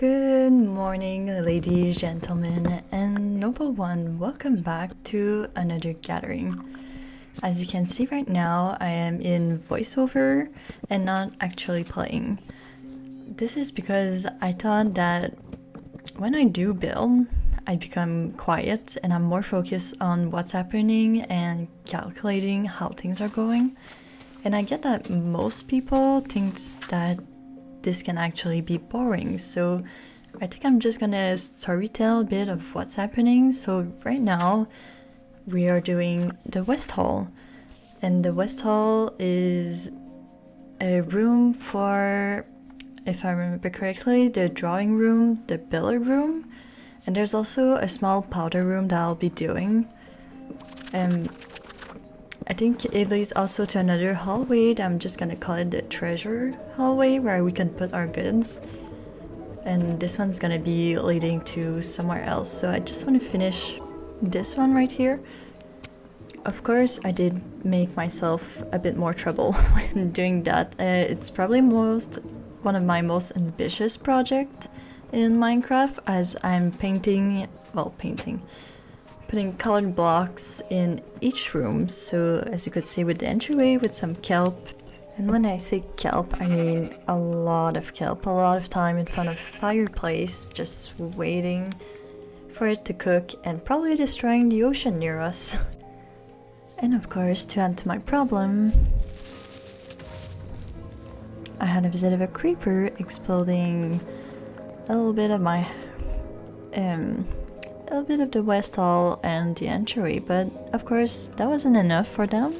Good morning, ladies, gentlemen, and noble one. Welcome back to another gathering. As you can see right now, I am in voiceover and not actually playing. This is because I thought that when I do build, I become quiet and I'm more focused on what's happening and calculating how things are going. And I get that most people think that this can actually be boring, so I think I'm just gonna storytell a bit of what's happening. So right now we are doing the West Hall, and the West Hall is a room for, if I remember correctly, the drawing room, the billiard room, and there's also a small powder room that I'll be doing. I think it leads also to another hallway that I'm just gonna call it the treasure hallway, where we can put our goods. And this one's gonna be leading to somewhere else, so I just want to finish this one right here. Of course, I did make myself a bit more trouble when doing that. It's probably one of my most ambitious projects in Minecraft, as I'm putting colored blocks in each room. So as you could see with the entryway, with some kelp. And when I say kelp, I mean a lot of kelp, a lot of time in front of fireplace, just waiting for it to cook and probably destroying the ocean near us. And of course, to add to my problem, I had a visit of a creeper exploding a little bit of my a bit of the West Hall and the entryway, but of course that wasn't enough for them.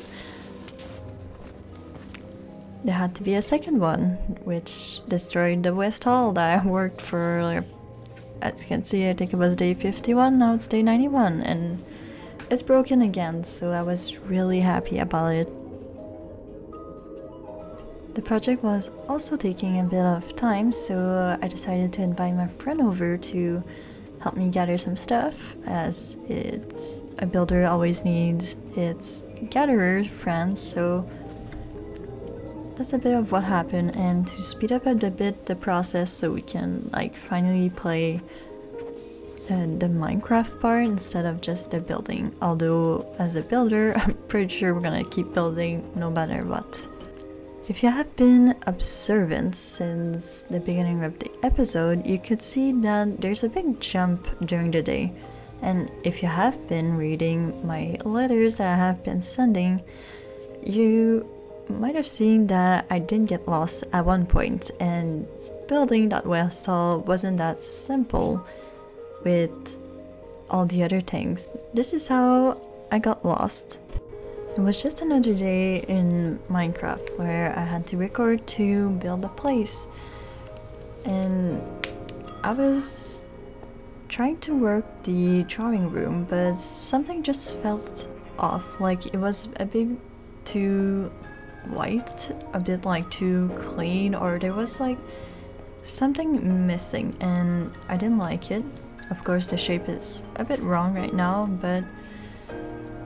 There had to be a second one, which destroyed the West Hall that I worked for. As you can see, I think it was day 51, now it's day 91, and it's broken again, so I was really happy about it. The project was also taking a bit of time, so I decided to invite my friend over to help me gather some stuff, as it's a builder always needs its gatherer friends. So that's a bit of what happened, and to speed up a bit the process so we can finally play the Minecraft part instead of just the building. Although as a builder, I'm pretty sure we're gonna keep building no matter what. If you have been observant since the beginning of the episode, you could see that there's a big jump during the day. And if you have been reading my letters that I have been sending, you might have seen that I did get lost at one point, and building that West Hall wasn't that simple with all the other things. This is how I got lost. It was just another day in Minecraft where I had to record to build a place, and I was trying to work the drawing room, but something just felt off. It was a bit too white, a bit too clean, or there was something missing, and I didn't like it. Of course, the shape is a bit wrong right now, but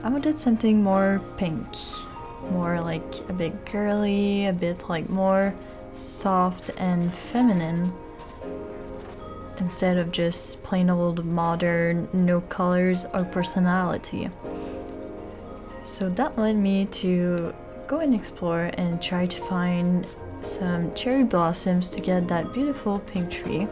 I wanted something more pink, more a bit girly, a bit more soft and feminine, instead of just plain old modern, no colors or personality. So that led me to go and explore and try to find some cherry blossoms to get that beautiful pink tree.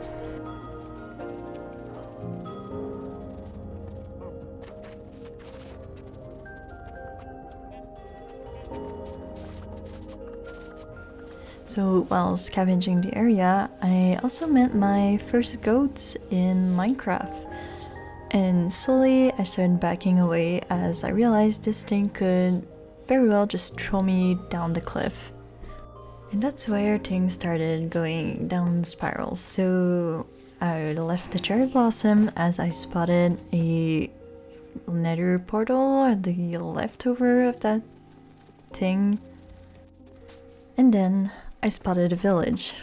So while scavenging the area, I also met my first goats in Minecraft. And slowly I started backing away, as I realized this thing could very well just throw me down the cliff. And that's where things started going down spirals. So I left the cherry blossom as I spotted a nether portal at the leftover of that thing. And then I spotted a village.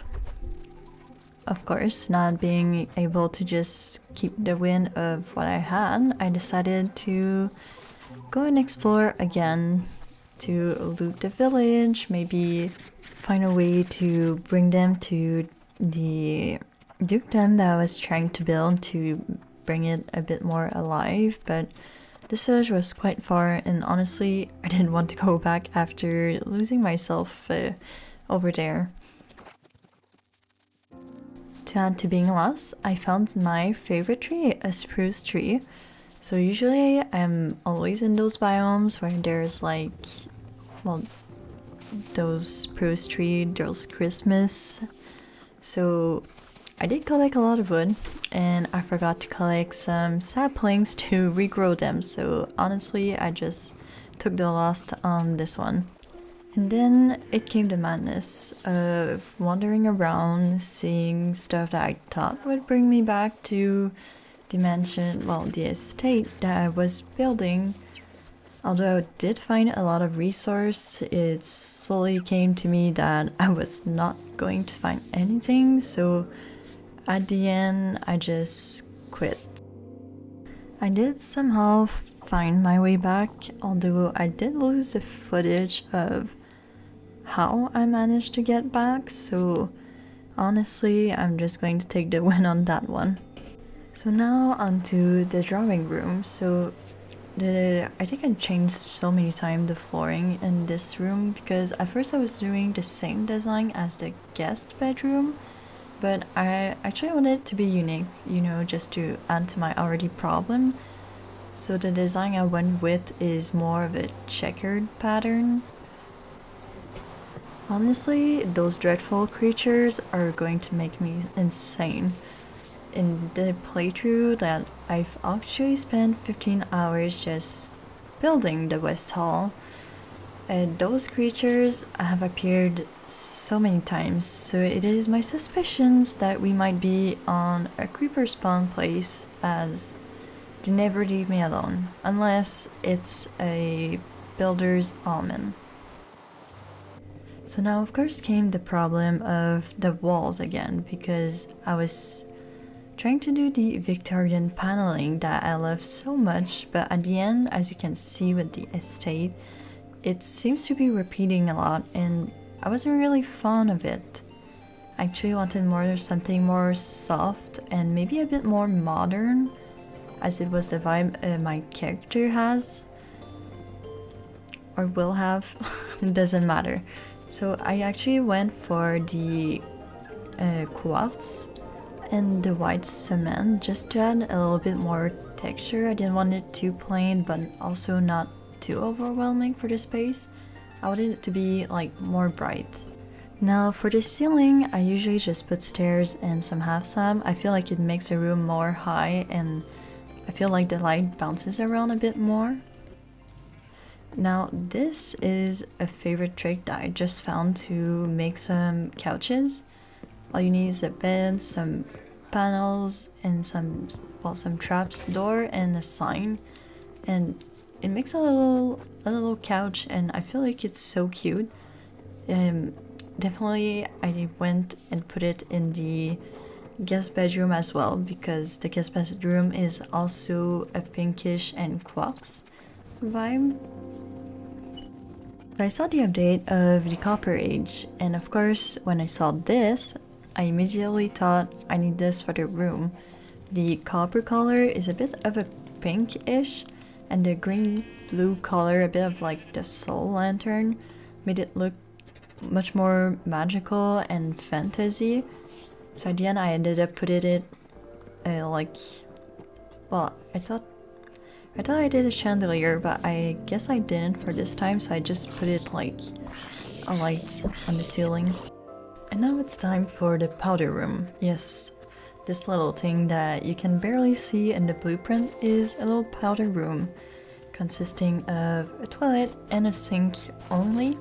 Of course, not being able to just keep the wind of what I had, I decided to go and explore again, to loot the village, maybe find a way to bring them to the dukedom that I was trying to build to bring it a bit more alive, but this village was quite far, and honestly, I didn't want to go back after losing myself over there. To add to being lost, I found my favorite tree, a spruce tree. So usually I'm always in those biomes where there's like, well, those spruce tree, there's Christmas. So I did collect a lot of wood, and I forgot to collect some saplings to regrow them, so honestly I just took the loss on this one. And then it came the madness of wandering around, seeing stuff that I thought would bring me back to the mansion, well, the estate that I was building. Although I did find a lot of resource, it slowly came to me that I was not going to find anything, so at the end I just quit. I did somehow find my way back, although I did lose the footage of how I managed to get back, so honestly I'm just going to take the win on that one. So now onto the drawing room. So I think I changed so many times the flooring in this room, because at first I was doing the same design as the guest bedroom, but I actually wanted it to be unique, you know, just to add to my already problem. So the design I went with is more of a checkered pattern. Honestly, those dreadful creatures are going to make me insane. In the playthrough that I've actually spent 15 hours just building the West Hall, and those creatures have appeared so many times, so it is my suspicions that we might be on a creeper spawn place, as they never leave me alone, unless it's a builder's omen. So now of course came the problem of the walls again, because I was trying to do the Victorian paneling that I love so much, but at the end, as you can see with the estate, it seems to be repeating a lot, and I wasn't really fond of it. I actually wanted something more soft and maybe a bit more modern, as it was the vibe my character has, or will have, it doesn't matter. So I actually went for the quartz and the white cement just to add a little bit more texture. I didn't want it too plain, but also not too overwhelming for the space. I wanted it to be like more bright. Now for the ceiling, I usually just put stairs and some half slab. I feel like it makes the room more high, and I feel like the light bounces around a bit more. Now this is a favorite trick that I just found to make some couches. All you need is a bed, some panels, and some traps, door, and a sign, and it makes a little couch, and I feel like it's so cute. Definitely I went and put it in the guest bedroom as well, because the guest bedroom is also a pinkish and quartz vibe. So I saw the update of the Copper Age, and of course when I saw this, I immediately thought I need this for the room. The copper color is a bit of a pinkish, and the green-blue color, a bit of like the soul lantern, made it look much more magical and fantasy. So at the end I ended up putting it like, well, I thought I did a chandelier, but I guess I didn't for this time, so I just put it like a light on the ceiling. And now it's time for the powder room. Yes, this little thing that you can barely see in the blueprint is a little powder room consisting of a toilet and a sink only.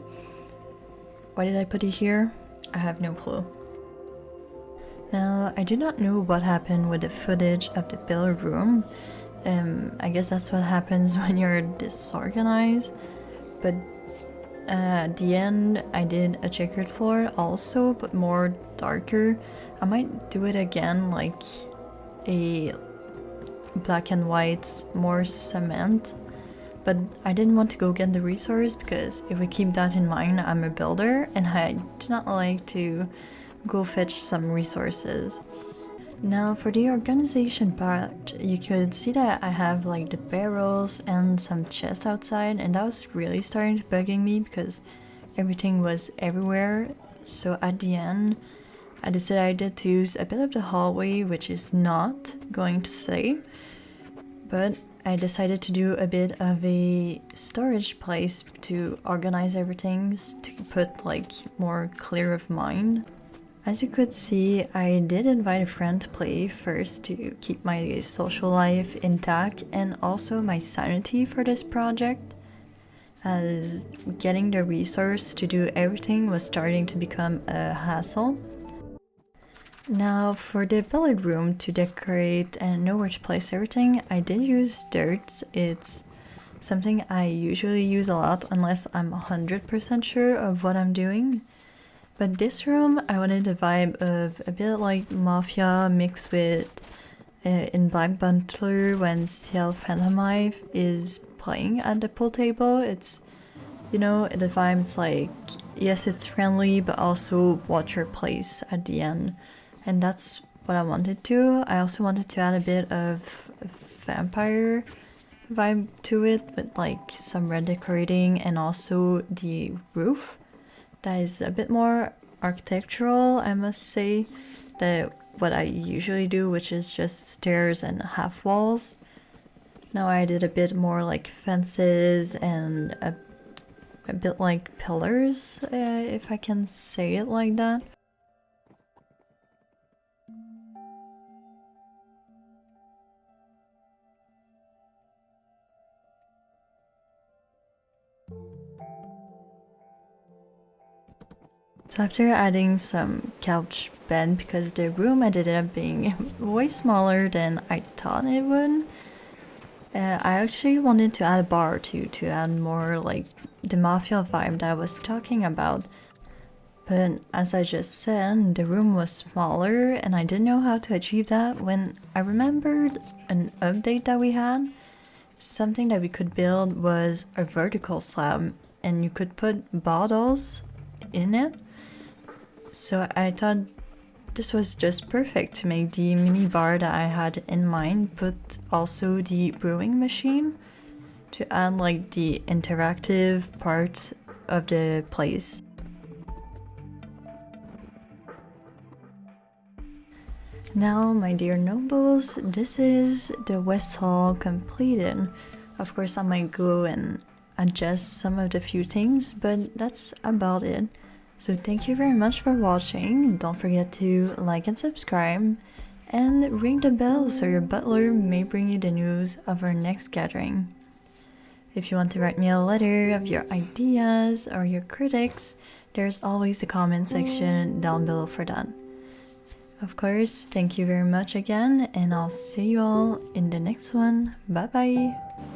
Why did I put it here? I have no clue. Now, I do not know what happened with the footage of the pillar room. I guess that's what happens when you're disorganized, but at the end I did a checkered floor also, but more darker. I might do it again, like a black and white, more cement, but I didn't want to go get the resource, because if we keep that in mind, I'm a builder and I do not like to go fetch some resources. Now for the organization part, you could see that I have like the barrels and some chests outside, and that was really starting to bugging me because everything was everywhere. So at the end, I decided to use a bit of the hallway, which is not going to stay, but I decided to do a bit of a storage place to organize everything, to put like more clear of mind. As you could see, I did invite a friend to play first to keep my social life intact and also my sanity for this project, as getting the resource to do everything was starting to become a hassle. Now for the billiard room to decorate and know where to place everything, I did use dirt. It's something I usually use a lot unless I'm 100% sure of what I'm doing. But this room, I wanted a vibe of a bit like Mafia mixed with in Black Butler when 𝚊𝚏𝚝𝚎 is playing at the pool table. It's, you know, the vibe's like, yes, it's friendly, but also watch your place at the end. And that's what I wanted to. I also wanted to add a bit of vampire vibe to it with like some red decorating and also the roof. That is a bit more architectural, I must say, than what I usually do, which is just stairs and half walls. Now I did a bit more like fences and a bit like pillars, if I can say it like that. So after adding some couch bed, because the room ended up being way smaller than I thought it would, I actually wanted to add a bar too, to add more like the Mafia vibe that I was talking about. But as I just said, the room was smaller and I didn't know how to achieve that when I remembered an update that we had. Something that we could build was a vertical slab and you could put bottles in it. So I thought this was just perfect to make the mini bar that I had in mind, put also the brewing machine to add like the interactive part of the place. Now, my dear nobles, this is the West Hall completed. Of course, I might go and adjust some of the few things, but that's about it. So thank you very much for watching. Don't forget to like and subscribe, and ring the bell so your butler may bring you the news of our next gathering. If you want to write me a letter of your ideas or your critics, there's always the comment section down below for that. Of course, thank you very much again, and I'll see you all in the next one. Bye bye!